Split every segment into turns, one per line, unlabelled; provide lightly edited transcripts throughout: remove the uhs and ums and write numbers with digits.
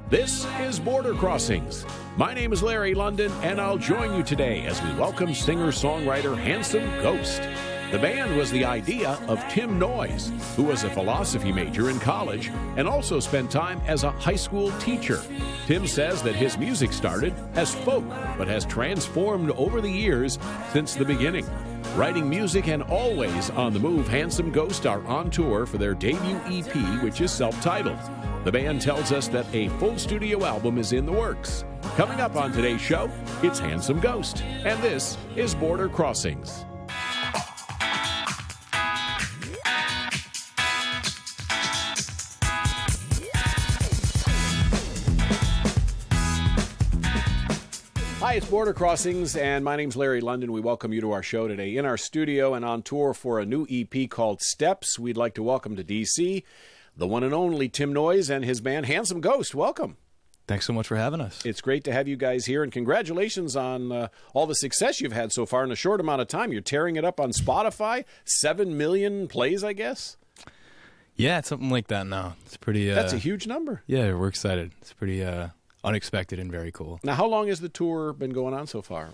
This is Border Crossings. My name is Larry London, and I'll join you today as we welcome singer-songwriter Handsome Ghost. The band was the idea of Tim Noyes, who was a philosophy major in college and also spent time as a high school teacher. Tim says that his music started as folk, but has transformed over the years since the beginning. Writing music and always on the move, Handsome Ghost are on tour for their debut EP, which is self-titled. The band tells us that a full studio album is in the works. Coming up on today's show, it's Handsome Ghost, and this is Border Crossings. Hi, it's Border Crossings, and my name's Larry London. We welcome you to our show today. In our studio and on tour for a new EP called Steps, we'd like to welcome to D.C. the one and only Tim Noyes and his band Handsome Ghost. Welcome.
Thanks so much for having us.
It's great to have you guys here, and congratulations on all the success you've had so far in a short amount of time. You're tearing it up on Spotify, 7 million plays, I guess?
Yeah, it's something like that now. It's pretty...
That's a huge number.
Yeah, we're excited. It's pretty unexpected and very cool.
Now, how long has the tour been going on so far?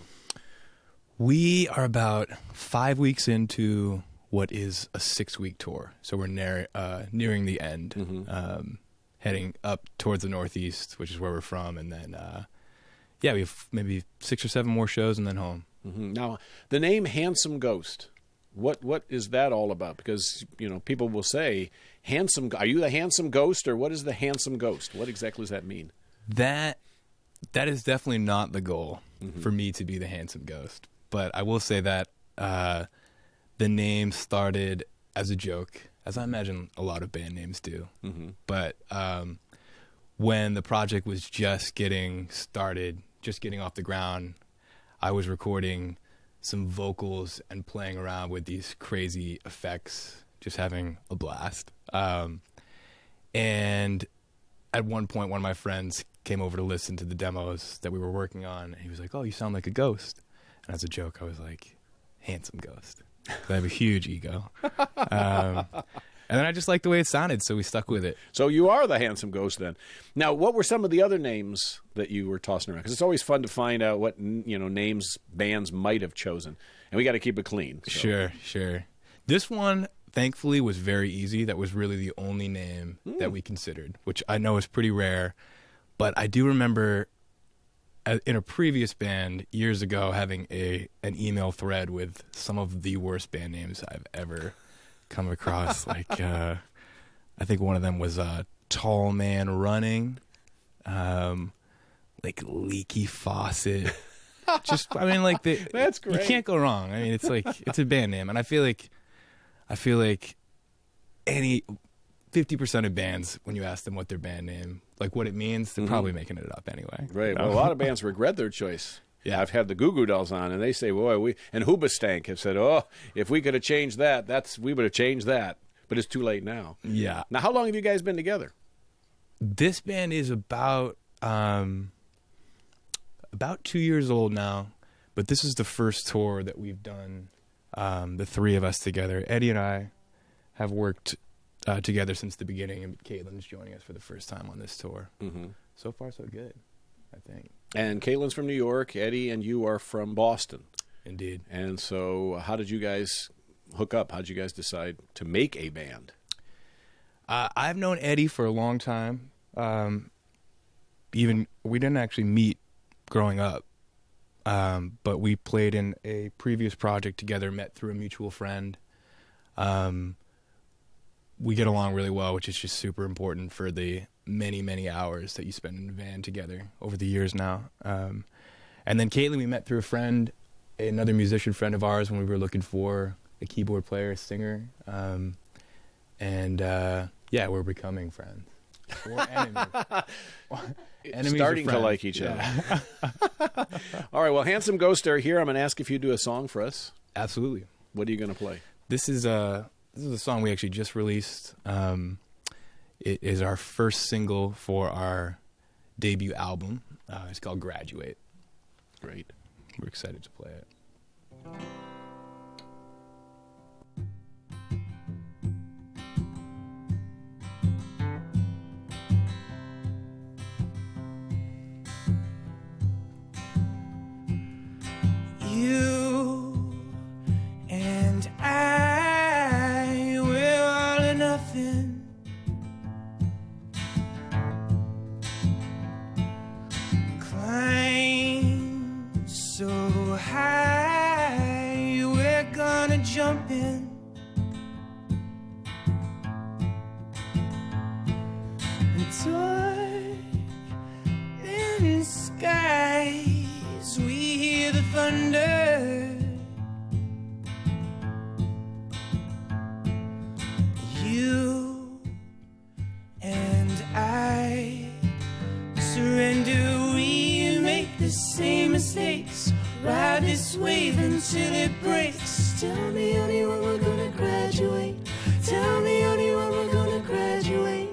We are about 5 weeks into what is a 6-week tour. So we're nearing the end, heading up towards the Northeast, which is where we're from. And then, we have maybe 6 or 7 more shows and then home.
Mm-hmm. Now, the name Handsome Ghost, what is that all about? Because, people will say, are you the Handsome Ghost, or what is the Handsome Ghost? What exactly does that mean?
That is definitely not the goal for me to be the Handsome Ghost. But I will say that the name started as a joke, as I imagine a lot of band names do. Mm-hmm. But when the project was just getting started, just getting off the ground, I was recording some vocals and playing around with these crazy effects, just having a blast. And at one point, one of my friends came over to listen to the demos that we were working on. And he was like, "Oh, you sound like a ghost." And as a joke, I was like, "Handsome Ghost." I have a huge ego. And then I just liked the way it sounded, so we stuck with it.
So you are the Handsome Ghost then. Now, what were some of the other names that you were tossing around? Because it's always fun to find out what names bands might have chosen. And we got to keep it clean. So.
Sure. This one, thankfully, was very easy. That was really the only name that we considered, which I know is pretty rare. But I do remember in a previous band years ago having an email thread with some of the worst band names I've ever come across. I think one of them was Tall Man Running, Leaky Faucet. That's great. You can't go wrong. I mean, it's a band name, and I feel like any 50% of bands, when you ask them what their band name, what it means, they're probably making it up anyway.
Right. Well, a lot of bands regret their choice. Yeah, I've had the Goo Goo Dolls on, and they say, "Boy, and Hoobastank have said, oh, if we could have changed that, we would have changed that." But it's too late now.
Yeah.
Now, how long have you guys been together?
This band is about 2 years old now, but this is the first tour that we've done, the three of us together. Eddie and I have worked together since the beginning, and Caitlin's joining us for the first time on this tour. Mm-hmm. So far, so good, I think.
And Caitlin's from New York. Eddie and you are from Boston.
Indeed.
And so how did you guys hook up? How did you guys decide to make a band?
I've known Eddie for a long time. We didn't actually meet growing up, but we played in a previous project together, met through a mutual friend. We get along really well, which is just super important for the many, many hours that you spend in a van together over the years now. And then Caitlin, we met through a friend, another musician friend of ours, when we were looking for a keyboard player, a singer. We're becoming friends. Or enemies. Enemies
starting to like each other. All right, well, Handsome Ghost are here. I'm going to ask if you do a song for us.
Absolutely.
What are you going to play?
This is a song we actually just released. It is our first single for our debut album. It's called Graduate.
Great.
We're excited to play it.
skies we hear the thunder. You and I surrender. We make the same mistakes. Ride this wave until it breaks. Tell me, honey, when we're gonna graduate. Tell me, honey, when we're gonna graduate.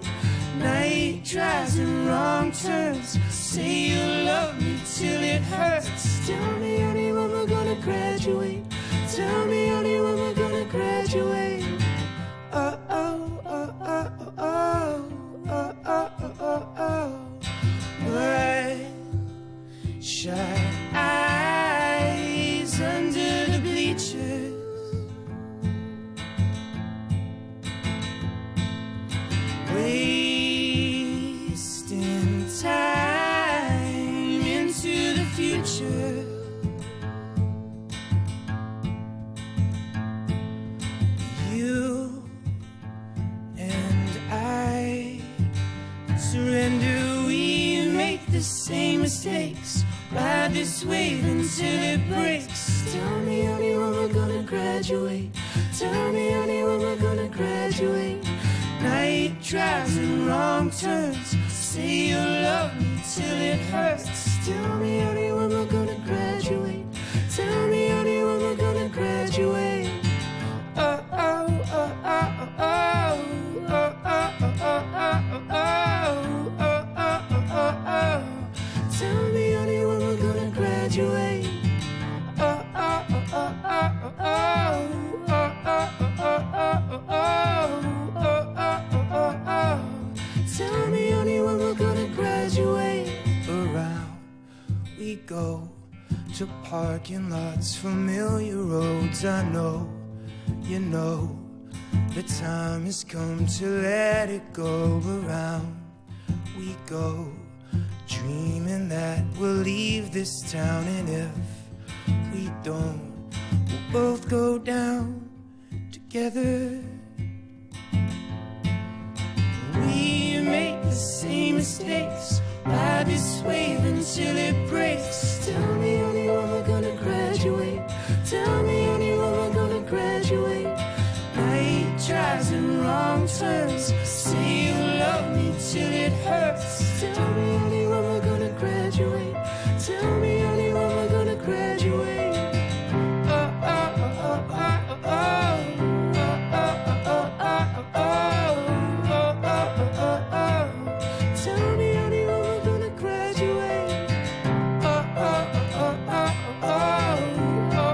Night drives and wrong turns. Say you love me till it hurts. Tell me, honey, when we're gonna graduate. Tell me, honey, when we're gonna graduate. Oh, oh, oh, oh, oh, oh, oh, oh, oh, oh. Bloodshot eyes under the bleachers. Wasting time into the future. You and I surrender. We make the same mistakes. Ride this wave until it breaks. Tell me, honey, when we're gonna graduate. Tell me, honey, when we're gonna graduate. Night drives and wrong turns. Say you love me till it hurts. Tell me, honey, when we're gonna graduate. Tell me, honey, when we're gonna graduate. Oh, oh, oh, oh, oh, oh, oh, oh, oh, oh, oh, oh, oh, oh. Tell me, honey, when we're gonna graduate. Oh, oh, oh, oh, oh, oh, oh, oh, oh, oh. Tell me, honey, when we're gonna graduate. Around we go to parking lots, familiar roads. I know, you know, the time has come to let it go. Around we go, dreaming that we'll leave this town. And if we don't, we'll both go down together. We make the same mistakes. Ride this wave until it breaks. Tell me, honey, when we're gonna graduate. Tell me, honey, when we're gonna graduate. Night drives and wrong turns. Say you love me till it hurts. Tell me, honey, when we're gonna graduate. Tell me, honey, when we're gonna graduate. Oh, oh, oh, oh, oh, oh, oh, oh, oh, oh, oh. Tell me, honey, when we're gonna graduate. Oh, oh, oh, oh, oh, oh,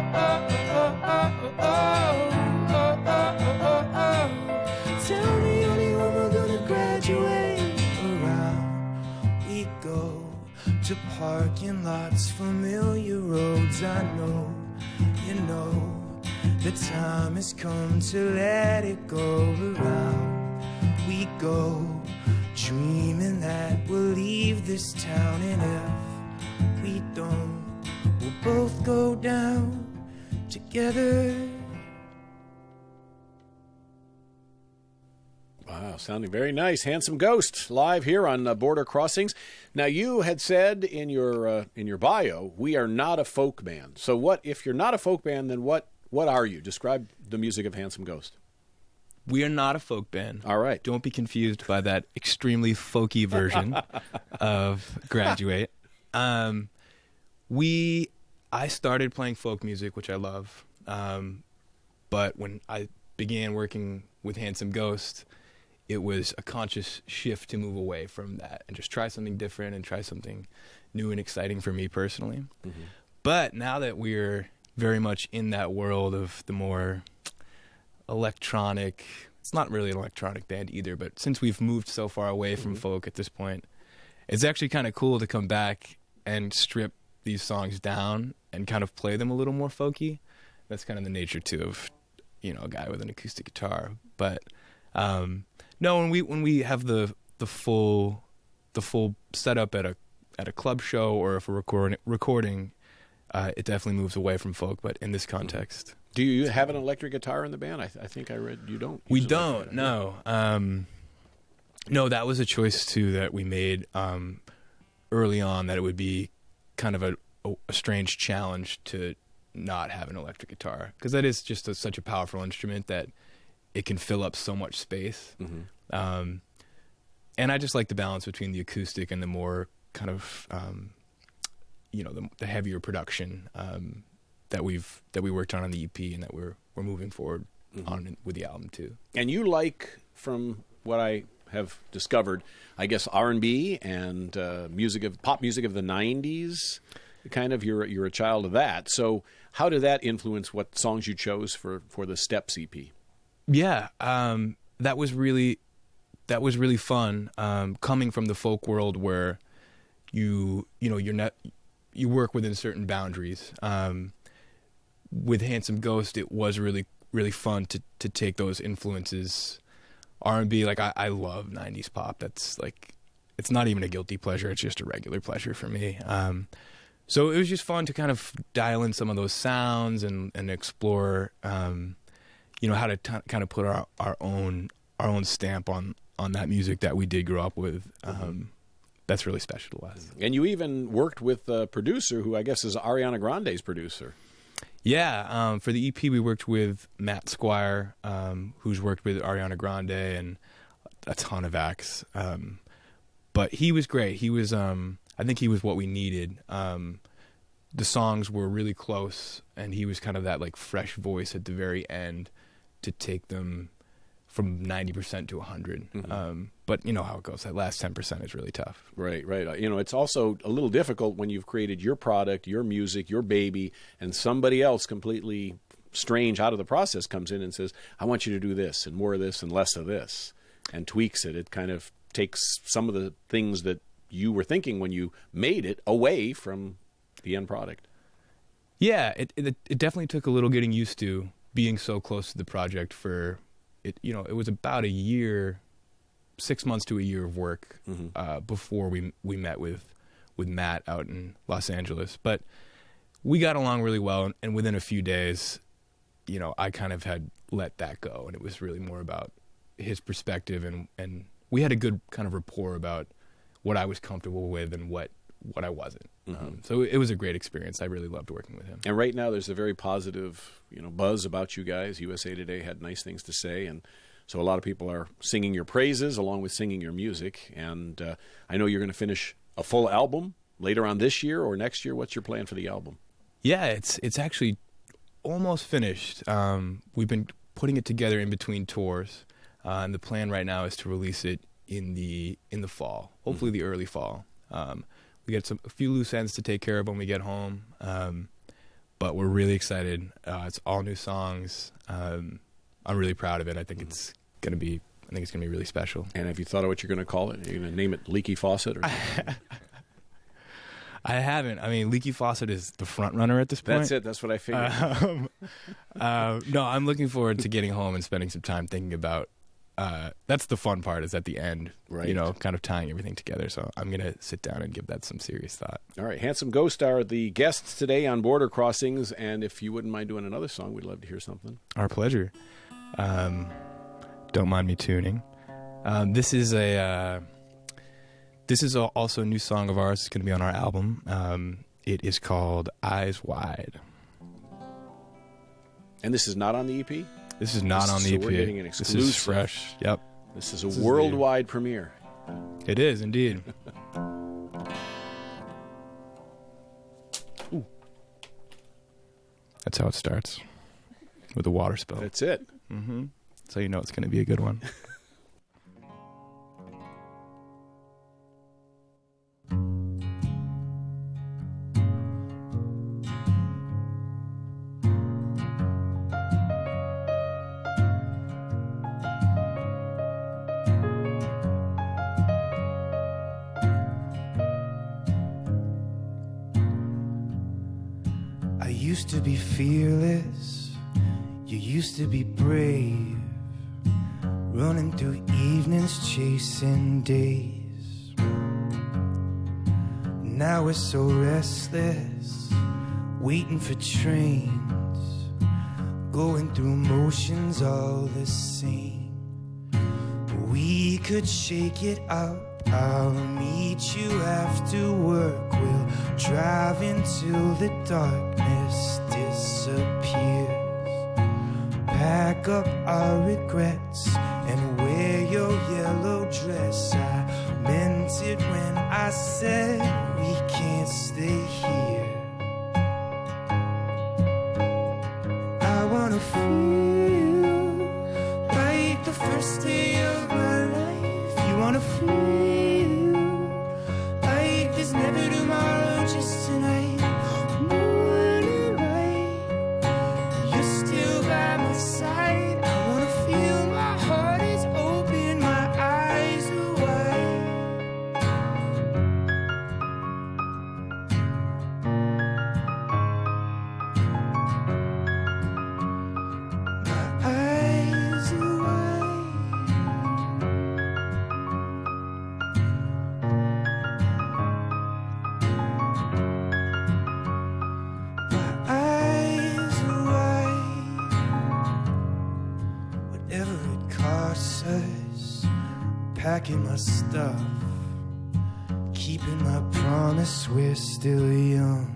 oh, oh. Tell me, honey, when we're gonna graduate. Around we go to parking lots, familiar roads. I know, you know, the time has come to let it go. Around we go, dreaming that we'll leave this town. And if we don't, we'll both go down together.
Wow, sounding very nice. Handsome Ghost, live here on Border Crossings. Now, you had said in your bio, we are not a folk band. So what, if you're not a folk band, then what are you? Describe the music of Handsome Ghost.
We are not a folk band.
All right.
Don't be confused by that extremely folky version of Graduate. I started playing folk music, which I love. But when I began working with Handsome Ghost, it was a conscious shift to move away from that and just try something different and try something new and exciting for me personally. Mm-hmm. But now that we're very much in that world of the more electronic, it's not really an electronic band either, but since we've moved so far away from folk at this point, it's actually kind of cool to come back and strip these songs down and kind of play them a little more folky. That's kind of the nature too of, you know, a guy with an acoustic guitar. But no, when we have the full setup at a club show or if we're recording, it definitely moves away from folk. But in this context,
do you have an electric guitar in the band? I think I read you don't.
We don't. No. No, that was a choice too that we made early on, that it would be kind of a strange challenge to not have an electric guitar, because that is just such a powerful instrument that it can fill up so much space. Mm-hmm. And I just like the balance between the acoustic and the more kind of, the heavier production that we worked on the EP and that we're moving forward mm-hmm. on with the album too. And
you like, from what I have discovered, I guess R&B and pop music of the 90s. Kind of, you're a child of that. So how did that influence what songs you chose for the Steps EP? Yeah, that was really fun. Coming from the folk world where you work within certain boundaries. With Handsome Ghost, it was really, really fun to take those influences. R&B, like I love 90s pop. That's like, it's not even a guilty pleasure. It's just a regular pleasure for me. So it was just fun to kind of dial in some of those sounds and explore, how to kind of put our own stamp on that music that we did grow up with. That's really special to us. And you even worked with a producer who I guess is Ariana Grande's producer. Yeah, for the EP we worked with Matt Squire, who's worked with Ariana Grande and a ton of acts. But he was great. He was, I think he was what we needed. The songs were really close, and he was kind of that like fresh voice at the very end to take them from 90% to 100. Mm-hmm. But you know how it goes. That last 10% is really tough. Right. It's also a little difficult when you've created your product, your music, your baby, and somebody else completely strange out of the process comes in and says, I want you to do this and more of this and less of this, and tweaks it. It kind of takes some of the things that you were thinking when you made it away from the end product. Yeah, it definitely took a little getting used to being so close to the project for it. It was about a year, 6 months to a year of work mm-hmm. Before we met with Matt out in Los Angeles. But we got along really well, and within a few days, I kind of had let that go, and it was really more about his perspective, and we had a good kind of rapport about what I was comfortable with and what I wasn't. Mm-hmm. So it was a great experience. I really loved working with him. And right now there's a very positive, buzz about you guys. USA Today had nice things to say, and so a lot of people are singing your praises along with singing your music. And I know you're going to finish a full album later on this year or next year. What's your plan for the album? Yeah, it's actually almost finished. We've been putting it together in between tours, and the plan right now is to release it in the fall, hopefully the early fall. We got a few loose ends to take care of when we get home, but we're really excited. It's all new songs. I'm really proud of it. I think it's gonna be really special. And have you thought of what you're gonna call it? Are you gonna name it Leaky Faucet? Or I haven't. I mean, Leaky Faucet is the front runner at this point. That's it. That's what I figured. No, I'm looking forward to getting home and spending some time thinking about. That's the fun part, is at the end, right? Kind of tying everything together. So I'm going to sit down and give that some serious thought. All right. Handsome Ghost are the guests today on Border Crossings. And if you wouldn't mind doing another song, we'd love to hear something. Our pleasure. Don't Mind Me Tuning. This is also a new song of ours. It's going to be on our album. It is called Eyes Wide. And this is not on the EP? This is not on the EP. We're getting an exclusive. This is fresh. Yep. This is a worldwide premiere. It is, indeed. That's how it starts, with a water spill. That's it. Mm-hmm. So you know it's going to be a good one.
Used to be fearless, you used to be brave, running through evenings, chasing days. Now we're so restless, waiting for trains, going through motions all the same. We could shake it up, I'll meet you after work. We'll drive until the darkness disappears. Pack up our regrets and wear your yellow dress. I meant it when I said we can't stay here. I wanna feel like the first day of my life. You wanna feel like there's never tomorrow, just tonight. Morning light, you're still by my side. I wanna feel my heart is open, my eyes are wide. My eyes are wide. My eyes are wide. Whatever it costs us, packing my stuff, keeping my promise we're still young.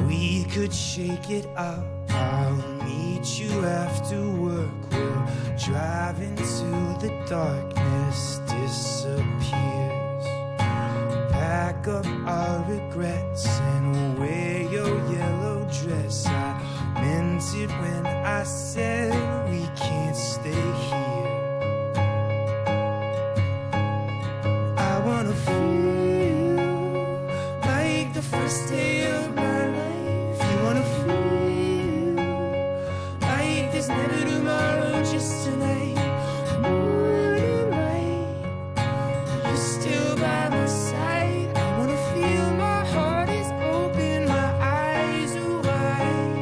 We could shake it up. I'll meet you after work. We'll drive until the darkness disappears. Pack up our regrets and wear your yellow dress. I meant it when I said we can't stay here. I wanna feel like the first day of my life. You wanna feel like there's never tomorrow, just tonight. Morning light, you're still by my side. I wanna feel my heart is open, my eyes are wide.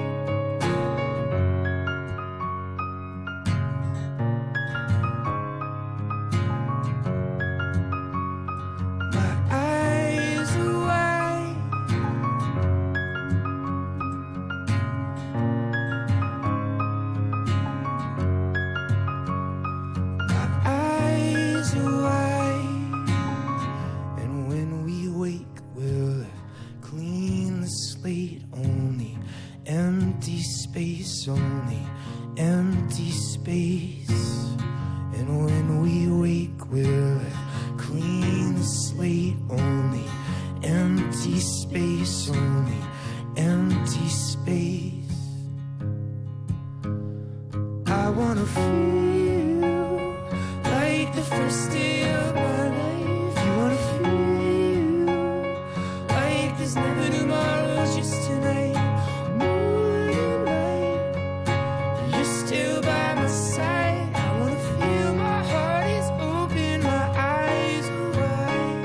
My eyes are wide. My eyes are wide. And when we wake, we'll clean the slate. Only empty space, only empty space. And when we wake, we'll clean the slate. Only empty space, only empty space. I wanna feel like the first day of my life. You wanna feel like there's never tomorrow, just tonight. Morning light, you're still by my side. I wanna feel my heart is open, my eyes are wide.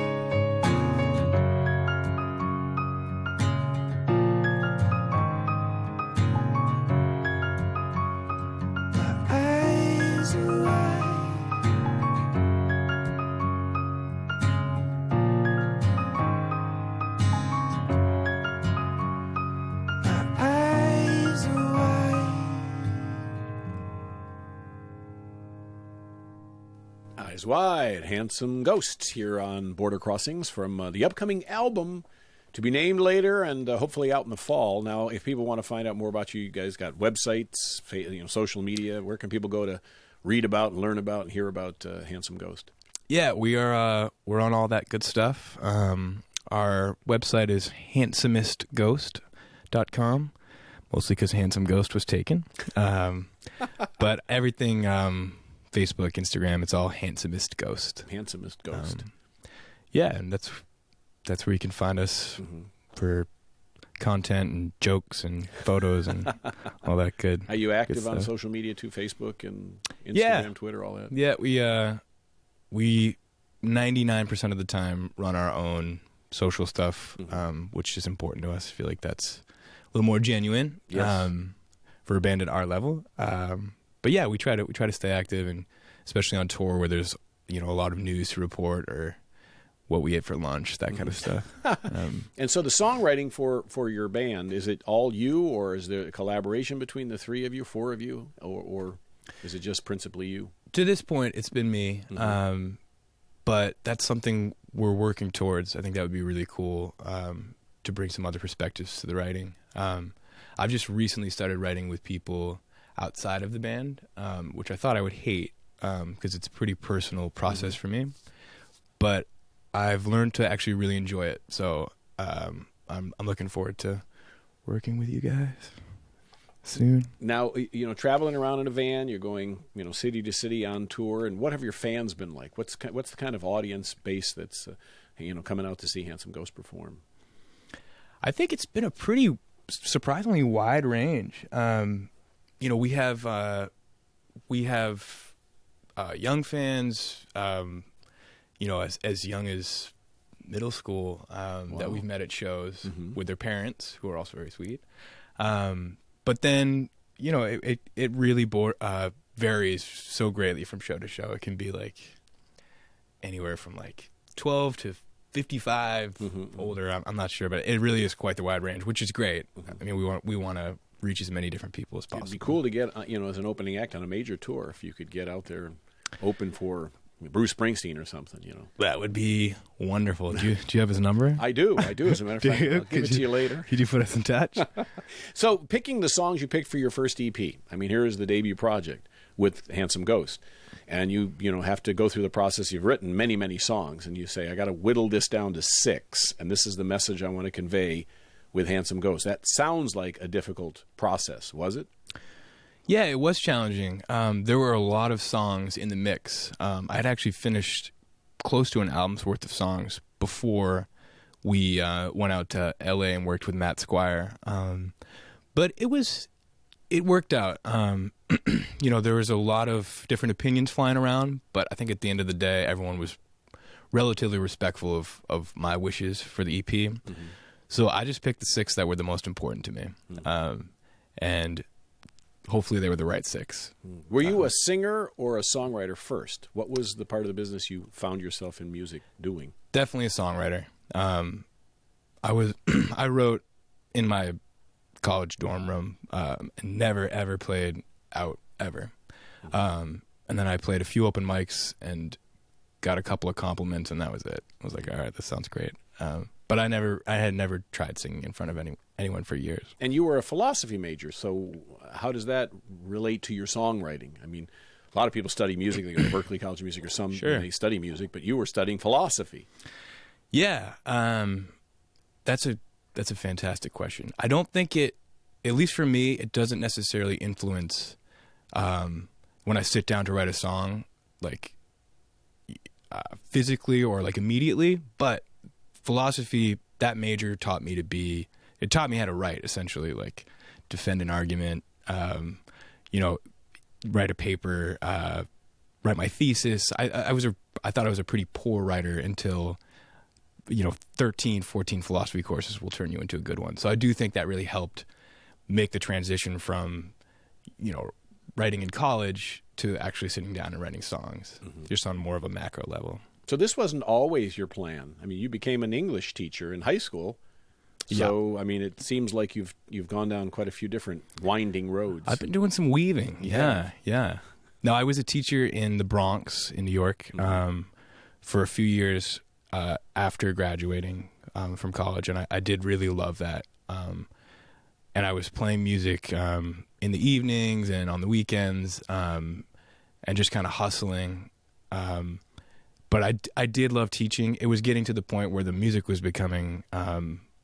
My eyes are wide. My eyes are wide.
Eyes Wide, Handsome Ghost here on Border Crossings from the upcoming album to be named later and hopefully out in the fall. Now, if people want to find out more about you, you guys got websites, social media. Where can people go to read about and learn about and hear about Handsome Ghost?
Yeah, we're on all that good stuff. Our website is handsomestghost.com, mostly because Handsome Ghost was taken. But everything, Facebook, Instagram, it's all Handsomest Ghost.
Handsomest Ghost.
Yeah, and that's where you can find us for content and jokes and photos and all that good.
Are you active on
stuff.
social media too? Facebook and Instagram,
Yeah.
Twitter, all that?
Yeah, we 99% of the time run our own social stuff, which is important to us. I feel like that's a little more genuine for a band at our level. But yeah, we try to stay active, and especially on tour where there's a lot of news to report or what we ate for lunch, that kind of stuff.
And so the songwriting for your band, is it all you, or is there a collaboration between the three of you, four of you, or is it just principally you?
To this point, it's been me. But but that's something we're working towards. I think that would be really cool to bring some other perspectives to the writing. I've just recently started writing with people outside of the band, which I thought I would hate because it's a pretty personal process for me. But I've learned to actually really enjoy it. So I'm looking forward to working with you guys soon.
Now, traveling around in a van, you're going, city to city on tour, and what have your fans been like? What's the kind of audience base that's, coming out to see Handsome Ghost perform?
I think it's been a pretty surprisingly wide range. We have young fans, as young as middle school that we've met at shows with their parents, who are also very sweet. But then, it really varies so greatly from show to show. It can be like anywhere from like 12 to 55 older. I'm not sure, but it really is quite the wide range, which is great. I mean, we want to reach as many different people as possible.
It'd be cool to get, as an opening act on a major tour, if you could get out there and open for Bruce Springsteen or something,
That would be wonderful. Do you have his number?
I do. As a matter of fact, I'll give it to you later.
Could you put us in touch?
So, picking the songs you picked for your first EP, I mean, here is the debut project with Handsome Ghost. And you have to go through the process. You've written many, many songs, and you say, I got to whittle this down to 6, and this is the message I want to convey with Handsome Ghost. That sounds like a difficult process, was it?
Yeah, it was challenging. There were a lot of songs in the mix. I had actually finished close to an album's worth of songs before we went out to L.A. and worked with Matt Squire. But it worked out. There was a lot of different opinions flying around, but I think at the end of the day, everyone was relatively respectful of my wishes for the EP. So I just picked the 6 that were the most important to me. And hopefully they were the right 6.
Were you a singer or a songwriter first? What was the part of the business you found yourself in music doing?
Definitely a songwriter. I wrote in my college dorm room, and never ever played out ever. And then I played a few open mics and got a couple of compliments, and that was it. I was like, all right, this sounds great. But I had never tried singing in front of anyone for years. And
you were a philosophy major, so how does that relate to your songwriting? I mean, a lot of people study music. They go to Berklee College of Music, or some they study music, but you were studying philosophy.
Yeah, that's a fantastic question. I don't think it, at least for me, it doesn't necessarily influence when I sit down to write a song, like physically or like immediately, but philosophy, that major taught me how to write, essentially, like defend an argument, write a paper, write my thesis. I thought I was a pretty poor writer until 13, 14 philosophy courses will turn you into a good one. So I do think that really helped make the transition from, writing in college to actually sitting down and writing songs, just on more of a macro level. So
this wasn't always your plan. I mean, you became an English teacher in high school. So, I mean, it seems like you've gone down quite a few different winding roads.
I've been doing some weaving. Yeah. No, I was a teacher in the Bronx in New York for a few years after graduating from college, and I did really love that. And I was playing music in the evenings and on the weekends, and just kind of hustling. But I did love teaching. It was getting to the point where the music was becoming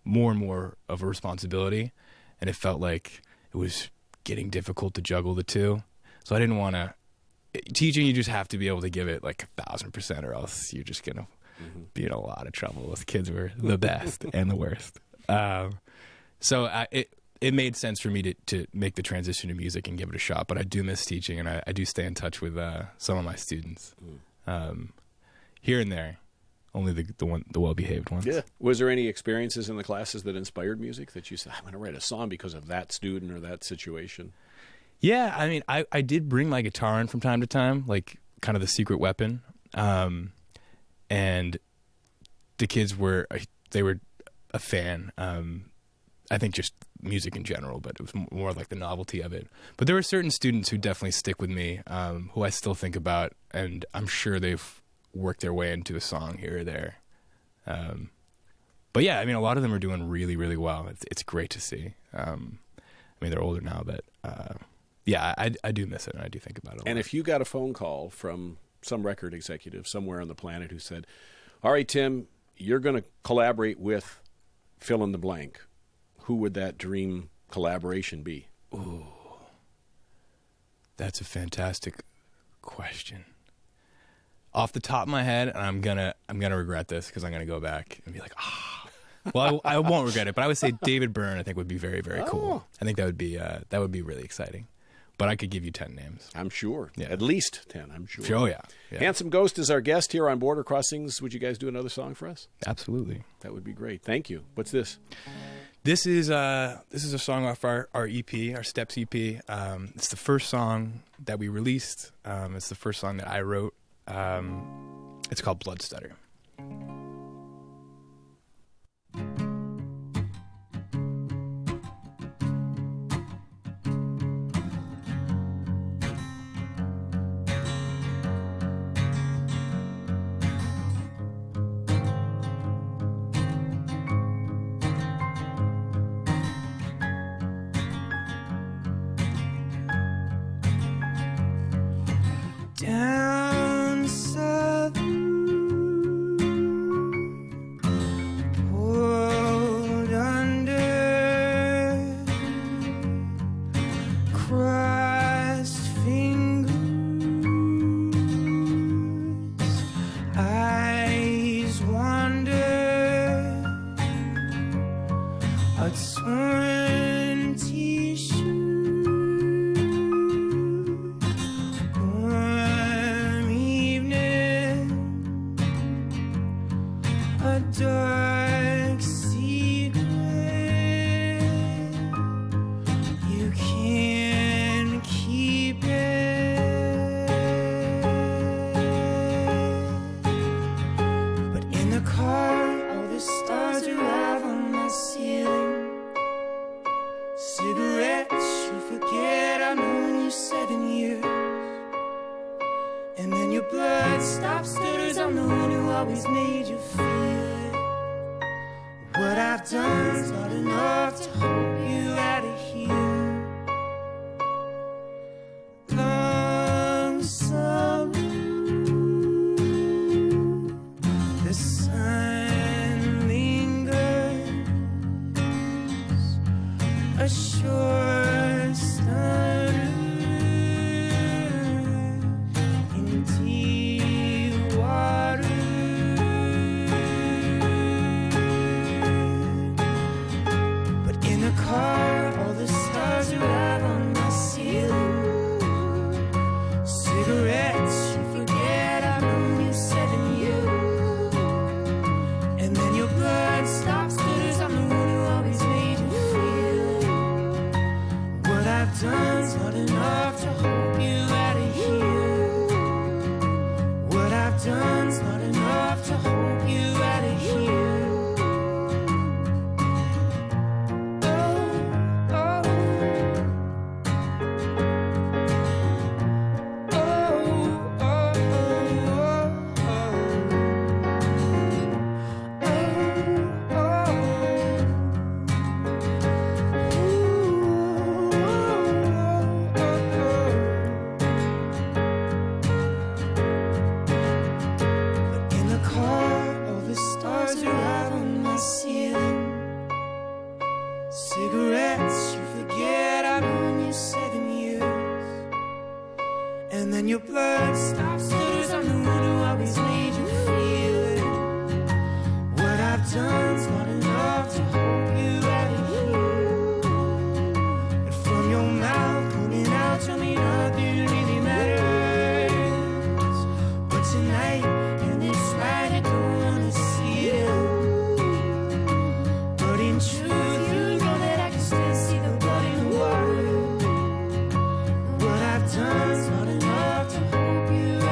more and more of a responsibility, and it felt like it was getting difficult to juggle the two. So I didn't want to. Teaching, you just have to be able to give it like 1,000%, or else you're just gonna be in a lot of trouble. Those kids were the best and the worst. So it made sense for me to make the transition to music and give it a shot. But I do miss teaching, and I do stay in touch with some of my students here and there. Only the well-behaved ones.
Yeah. Was there any experiences in the classes that inspired music that you said, I'm going to write a song because of that student or that situation?
Yeah, I mean, I did bring my guitar in from time to time, like kind of the secret weapon. And the kids were a fan. I think just music in general, but it was more like the novelty of it. But there were certain students who definitely stick with me, who I still think about, and I'm sure they've work their way into a song here or there. But yeah, I mean, a lot of them are doing really, really well. It's great to see. I mean, they're older now, but yeah, I do miss it, and I do think about it a lot.
And if you got a phone call from some record executive somewhere on the planet who said, all right, Tim, you're going to collaborate with fill in the blank, who would that dream collaboration be?
Ooh, that's a fantastic question. Off the top of my head, and I'm gonna regret this because I'm gonna go back and be like, well, I won't regret it, but I would say David Byrne. I think would be very, very cool. I think that would be really exciting. But I could give you 10 names.
I'm sure.
Yeah.
At least 10, I'm sure.
Oh, yeah.
Handsome Ghost is our guest here on Border Crossings. Would you guys do another song for us?
Absolutely.
That would be great. Thank you. What's this?
This is a song off our EP, our Steps EP. It's the first song that we released. It's the first song that I wrote. It's called Blood Stutter.
Down south, pulled under, crossed fingers, eyes wander, a torn t-shirt. A dark secret you can keep it, but in the car all the stars arrive on my ceiling. Cigarettes you forget I've known you 7 years, and then your blood stops stutters. I'm the one who always made you feel it. What I've done's not enough to hold you out of here. Long summer, the sun lingers, a short stutter in deep water. But in the car, all the stars arrive on my ceiling. Cigarettes, you forget I've known you 7 years, and then your blood stops stutters. I'm the one who always made you feel it. What I've done's not enough to hold you out of here. What I've done's not enough to hold you out of here. But in the car, all the stars arrive on my ceiling. Cigarettes, you forget I've known you 7 years, and then your blood stops stutters. I'm the one who always made you feel it. What I've done's not enough to hold you out of here. And from your mouth coming out, tell me nothing really matters. But tonight, and this night, I don't wanna see it. But in truth, you know that I can still see the blood in the water. What I've done's not enough to hold you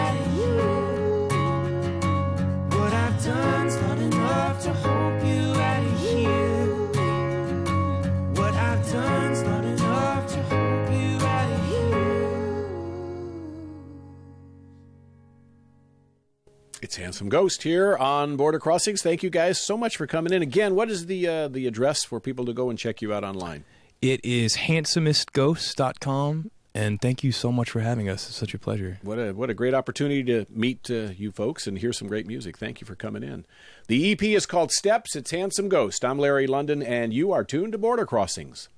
It's Handsome Ghost here on Border Crossings. Thank you guys so much for coming in. Again, what is the address for people to go and check you out online?
It is handsomestghost.com, and thank you so much for having us. It's such a pleasure.
What a great opportunity to meet you folks and hear some great music. Thank you for coming in. The EP is called Steps. It's Handsome Ghost. I'm Larry London, and you are tuned to Border Crossings.